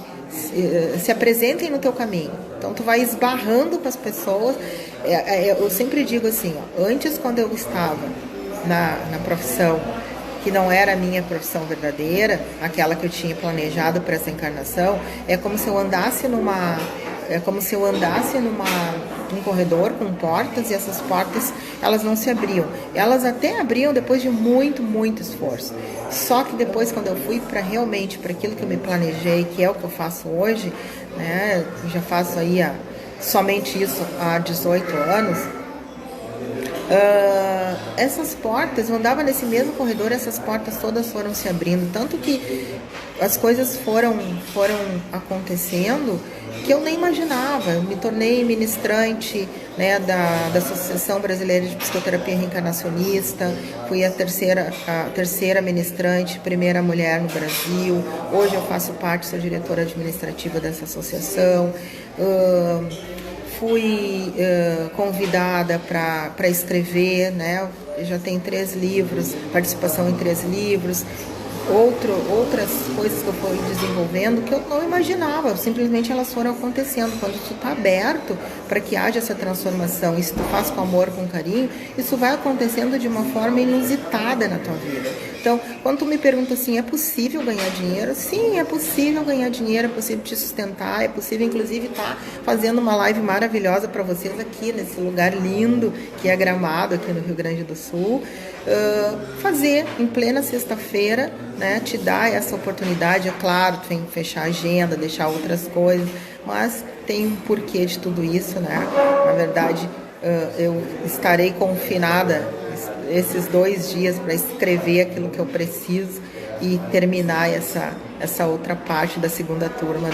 apresentem no teu caminho. Então tu vai esbarrando com as pessoas. Eu sempre digo assim, antes, quando eu estava na profissão que não era a minha profissão verdadeira, aquela que eu tinha planejado para essa encarnação, é como se eu andasse num corredor com portas, e essas portas, elas não se abriam. Elas até abriam depois de muito, muito esforço. Só que depois, quando eu fui realmente para aquilo que eu me planejei, que é o que eu faço hoje, né, já faço aí somente isso há 18 anos, essas portas, eu andava nesse mesmo corredor, essas portas todas foram se abrindo, tanto que as coisas foram acontecendo que eu nem imaginava. Eu me tornei ministrante, né, da Associação Brasileira de Psicoterapia Reencarnacionista, fui a terceira ministrante, primeira mulher no Brasil. Hoje eu faço parte, sou diretora administrativa dessa associação. Fui convidada para escrever, né? Já tem 3 livros, participação em 3 livros, outras coisas que eu fui desenvolvendo que eu não imaginava, simplesmente elas foram acontecendo. Quando tu está aberto para que haja essa transformação, e se tu faz com amor, com carinho, isso vai acontecendo de uma forma inusitada na tua vida. Então, quando tu me pergunta assim, é possível ganhar dinheiro? Sim, é possível ganhar dinheiro, é possível te sustentar, é possível inclusive estar fazendo uma live maravilhosa para vocês aqui nesse lugar lindo que é Gramado, aqui no Rio Grande do Sul. Fazer em plena sexta-feira, né, te dá essa oportunidade. É claro, tu tem que fechar a agenda, deixar outras coisas, mas tem um porquê de tudo isso, né? Na verdade, eu estarei confinada esses 2 dias para escrever aquilo que eu preciso e terminar essa outra parte da segunda turma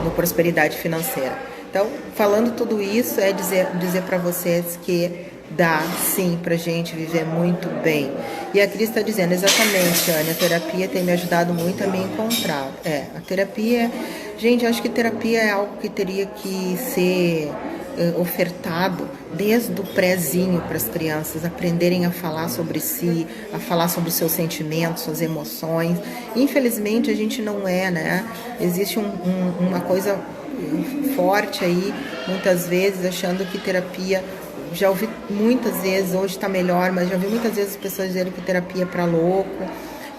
do Prosperidade Financeira. Então, falando tudo isso, é dizer para vocês que dá sim pra gente viver muito bem. E a Cris está dizendo, exatamente, Ana, a terapia tem me ajudado muito a me encontrar. A terapia, gente, eu acho que terapia é algo que teria que ser ofertado desde o prézinho para as crianças aprenderem a falar sobre si, a falar sobre os seus sentimentos, suas emoções. Infelizmente a gente não né? Existe uma coisa forte aí, muitas vezes, achando que terapia, já ouvi muitas vezes, hoje está melhor, mas já ouvi muitas vezes as pessoas dizendo que terapia é para louco.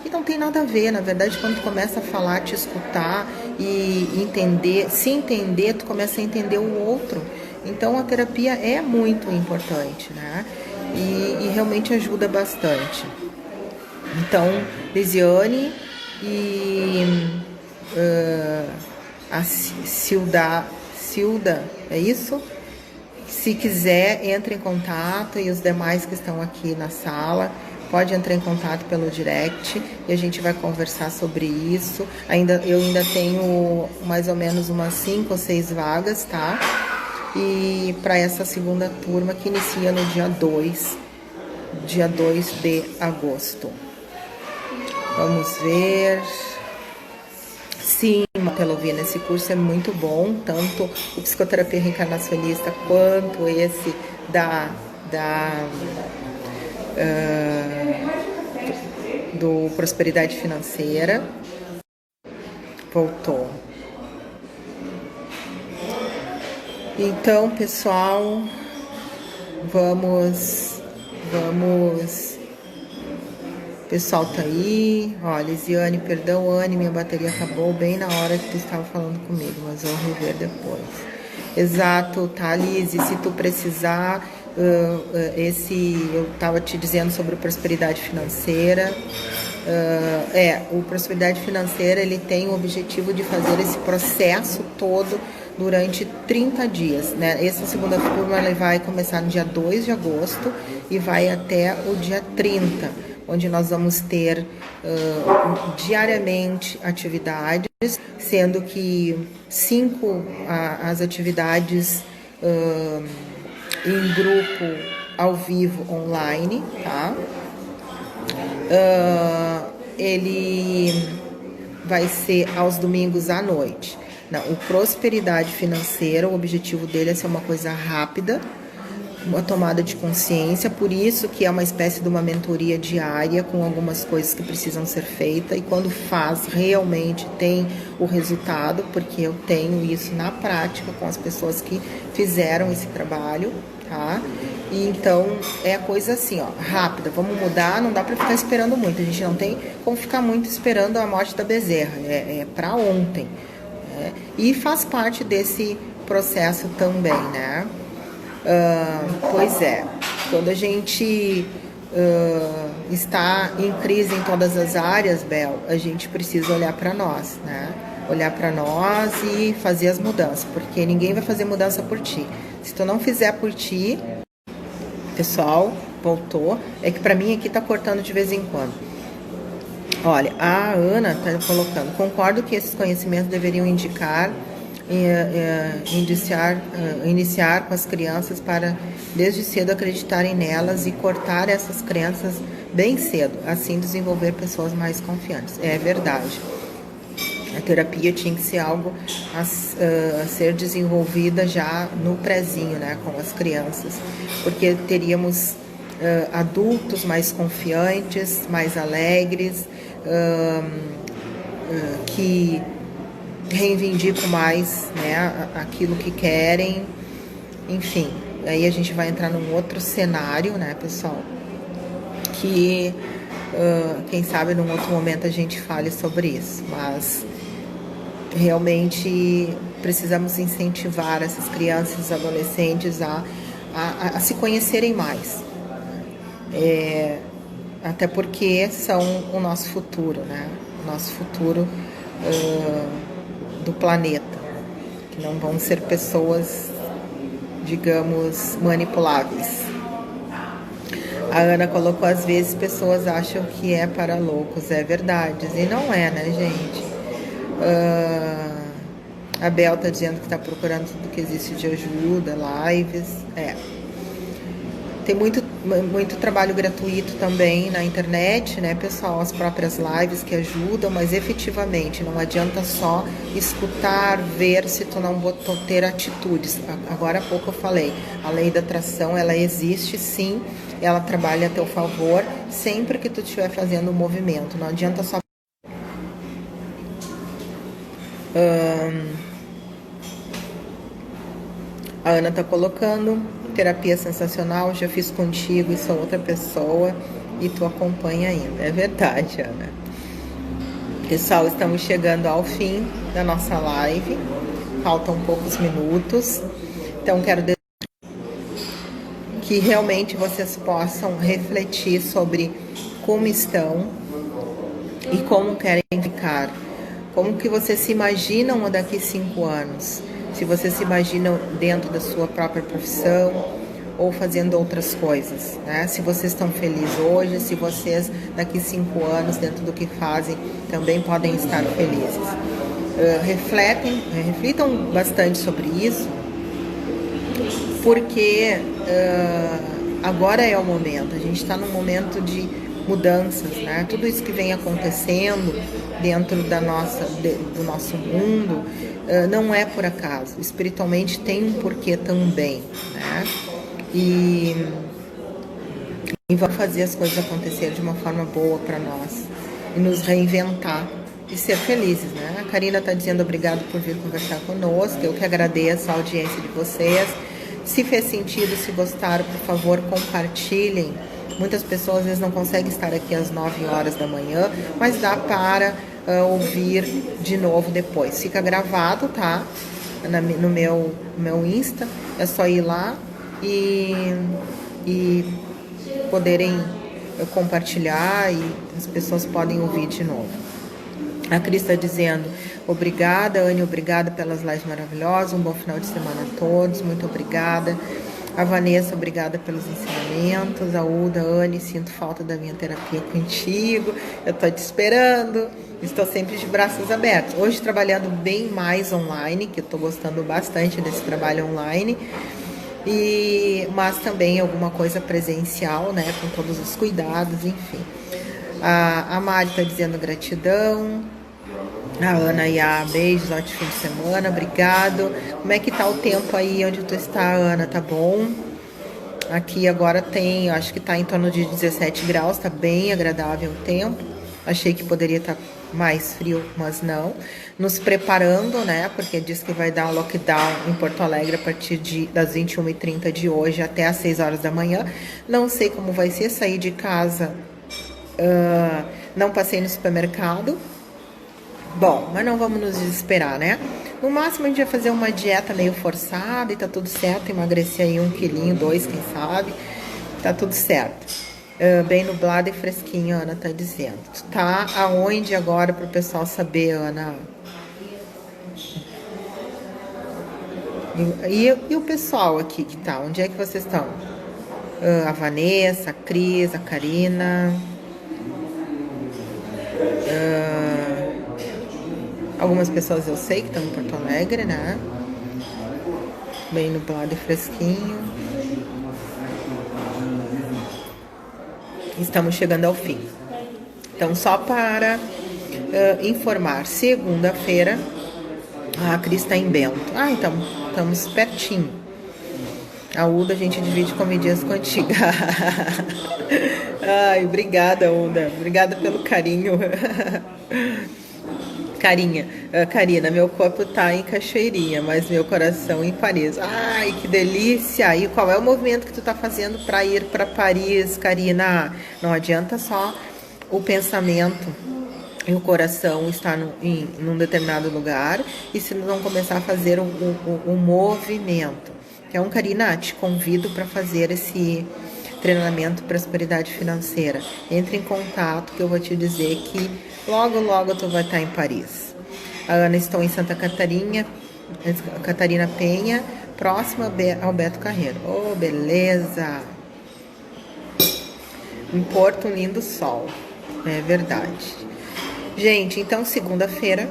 E não tem nada a ver. Na verdade, quando tu começa a falar, te escutar e se entender, tu começa a entender o outro. Então a terapia é muito importante, né? e realmente ajuda bastante. Então, Lisiane e a Silda, é isso? Se quiser, entre em contato, e os demais que estão aqui na sala, pode entrar em contato pelo direct e a gente vai conversar sobre isso. Eu ainda tenho mais ou menos umas 5 ou 6 vagas, tá? E para essa segunda turma que inicia no dia 2 de agosto. Vamos ver. Sim, Matelovina, esse curso é muito bom, tanto o psicoterapia reencarnacionista quanto esse do prosperidade financeira. Voltou. Então, pessoal, vamos. O pessoal tá aí. Ó, Lisiane, perdão, Anne, minha bateria acabou bem na hora que tu estava falando comigo, mas eu vou rever depois. Exato, tá, Liz? E se tu precisar, eu tava te dizendo sobre prosperidade financeira. O prosperidade financeira, ele tem o objetivo de fazer esse processo todo durante 30 dias, né? Essa segunda turma ele vai começar no dia 2 de agosto e vai até o dia 30, onde nós vamos ter diariamente atividades, sendo que 5 as atividades em grupo, ao vivo, online, tá? Ele vai ser aos domingos à noite. Não, o prosperidade financeira, o objetivo dele é ser uma coisa rápida, uma tomada de consciência, por isso que é uma espécie de uma mentoria diária com algumas coisas que precisam ser feitas, e quando faz, realmente tem o resultado, porque eu tenho isso na prática com as pessoas que fizeram esse trabalho, tá? E então é coisa assim, ó, rápida, vamos mudar, não dá para ficar esperando muito, a gente não tem como ficar muito esperando a morte da bezerra, é para ontem, né? E faz parte desse processo também, né? Pois é, quando a gente está em crise em todas as áreas, Bel, a gente precisa olhar para nós, né? Olhar para nós e fazer as mudanças, porque ninguém vai fazer mudança por ti. Se tu não fizer por ti, pessoal, voltou. É que para mim aqui tá cortando de vez em quando. Olha, a Ana tá colocando, concordo que esses conhecimentos deveriam iniciar com as crianças para desde cedo acreditarem nelas e cortar essas crenças bem cedo, assim desenvolver pessoas mais confiantes. É verdade. A terapia tinha que ser algo a ser desenvolvida já no prézinho, né, com as crianças, porque teríamos adultos mais confiantes, mais alegres, que reivindicam mais, né, aquilo que querem, enfim. Aí a gente vai entrar num outro cenário, né, pessoal, que quem sabe num outro momento a gente fale sobre isso, mas realmente precisamos incentivar essas crianças e adolescentes a se conhecerem mais, até porque são o nosso futuro, né, o nosso futuro do planeta, que não vão ser pessoas, digamos, manipuláveis. A Ana colocou, às vezes pessoas acham que é para loucos, é verdade, e não é, né, gente? A Bel tá dizendo que tá procurando tudo que existe de ajuda, lives, tem muito trabalho gratuito também na internet, né, pessoal? As próprias lives que ajudam, mas efetivamente não adianta só escutar, ver se tu não botou ter atitudes. Agora há pouco eu falei, a lei da atração, ela existe sim, ela trabalha a teu favor sempre que tu estiver fazendo um movimento. Não adianta só... A Ana tá colocando... Terapia sensacional, já fiz contigo e sou outra pessoa e tu acompanha ainda. É verdade, Ana. Pessoal, estamos chegando ao fim da nossa live. Faltam poucos minutos. Então, que realmente vocês possam refletir sobre como estão e como querem ficar. Como que vocês se imaginam daqui 5 anos? Se vocês se imaginam dentro da sua própria profissão ou fazendo outras coisas, né? Se vocês estão felizes hoje, se vocês daqui 5 anos, dentro do que fazem, também podem estar felizes. Reflitam bastante sobre isso, porque agora é o momento, a gente está num momento de mudanças, né? Tudo isso que vem acontecendo dentro do nosso mundo não é por acaso, espiritualmente tem um porquê também, né? E vamos fazer as coisas acontecer de uma forma boa para nós e nos reinventar e ser felizes, né? A Karina está dizendo obrigado por vir conversar conosco, eu que agradeço a audiência de vocês. Se fez sentido, se gostaram, por favor, compartilhem. Muitas pessoas às vezes não conseguem estar aqui às 9 horas da manhã, mas dá para ouvir de novo depois. Fica gravado, tá? No meu Insta, é só ir lá e poderem compartilhar e as pessoas podem ouvir de novo. A Cris está dizendo obrigada, Anne, obrigada pelas lives maravilhosas, um bom final de semana a todos, muito obrigada. A Vanessa, obrigada pelos ensinamentos. A Uda, Anne, sinto falta da minha terapia contigo, eu tô te esperando, estou sempre de braços abertos. Hoje trabalhando bem mais online, que eu tô gostando bastante desse trabalho online, mas também alguma coisa presencial, né, com todos os cuidados, enfim. A Mari está dizendo gratidão. A Ana e a beijos, ótimo fim de semana, obrigado. Como é que tá o tempo aí onde tu está, Ana? Tá bom? Aqui agora tem, acho que tá em torno de 17 graus, tá bem agradável o tempo. Achei que poderia estar mais frio, mas não. Nos preparando, né? Porque diz que vai dar um lockdown em Porto Alegre a partir das 21h30 de hoje até às 6 horas da manhã. Não sei como vai ser sair de casa. Não passei no supermercado. Bom, mas não vamos nos desesperar, né? No máximo a gente vai fazer uma dieta meio forçada e tá tudo certo. Emagrecer aí 1 quilinho, 2, quem sabe. Tá tudo certo. Bem nublado e fresquinho, a Ana tá dizendo. Tu tá aonde agora pro pessoal saber, Ana? E o pessoal aqui que tá? Onde é que vocês estão? A Vanessa, a Cris, a Karina... Algumas pessoas eu sei que estão em Porto Alegre, né? Bem nublado e fresquinho. Estamos chegando ao fim. Então, só para informar, segunda-feira, a Cris está em Bento. Então, estamos pertinho. A Uda a gente divide comidinhas contigo. Ai, obrigada, Uda. Obrigada pelo carinho. Karina, meu corpo tá em Cachoeirinha, mas meu coração em Paris. Ai, que delícia! E qual é o movimento que tu tá fazendo para ir para Paris, Karina? Não adianta só o pensamento e o coração estar num determinado lugar e se não começar a fazer o movimento. Então, Karina, te convido para fazer esse treinamento Prosperidade Financeira. Entre em contato que eu vou te dizer que logo tu vai estar em Paris. A Ana estou em Santa Catarina Penha, próxima ao Beto Carreiro. Oh, beleza! Em Porto, um lindo sol. É verdade. Gente, então segunda-feira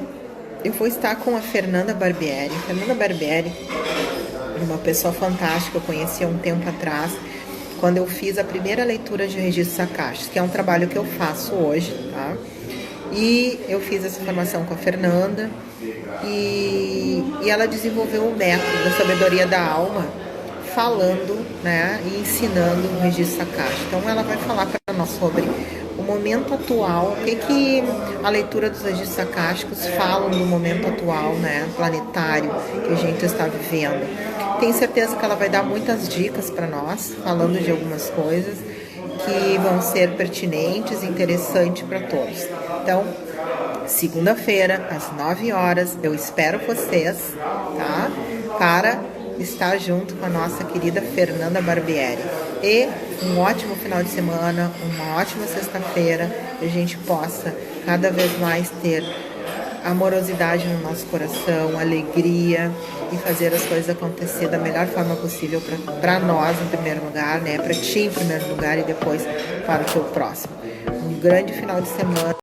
eu vou estar com a Fernanda Barbieri. Fernanda Barbieri é uma pessoa fantástica, eu conheci há um tempo atrás, quando eu fiz a primeira leitura de registros acásticos, que é um trabalho que eu faço hoje, tá? E eu fiz essa formação com a Fernanda e ela desenvolveu o método da sabedoria da alma, falando, né, e ensinando o registro acástico. Então ela vai falar para nós sobre o momento atual, o que a leitura dos registros acásticos falam do momento atual, né, planetário que a gente está vivendo. Tenho certeza que ela vai dar muitas dicas para nós, falando de algumas coisas que vão ser pertinentes e interessantes para todos. Então, segunda-feira, às 9 horas, eu espero vocês, tá? Para estar junto com a nossa querida Fernanda Barbieri. e um ótimo final de semana, uma ótima sexta-feira, que a gente possa cada vez mais ter amorosidade no nosso coração, alegria e fazer as coisas acontecer da melhor forma possível para nós em primeiro lugar, né? Para ti em primeiro lugar e depois para o teu próximo. Um grande final de semana.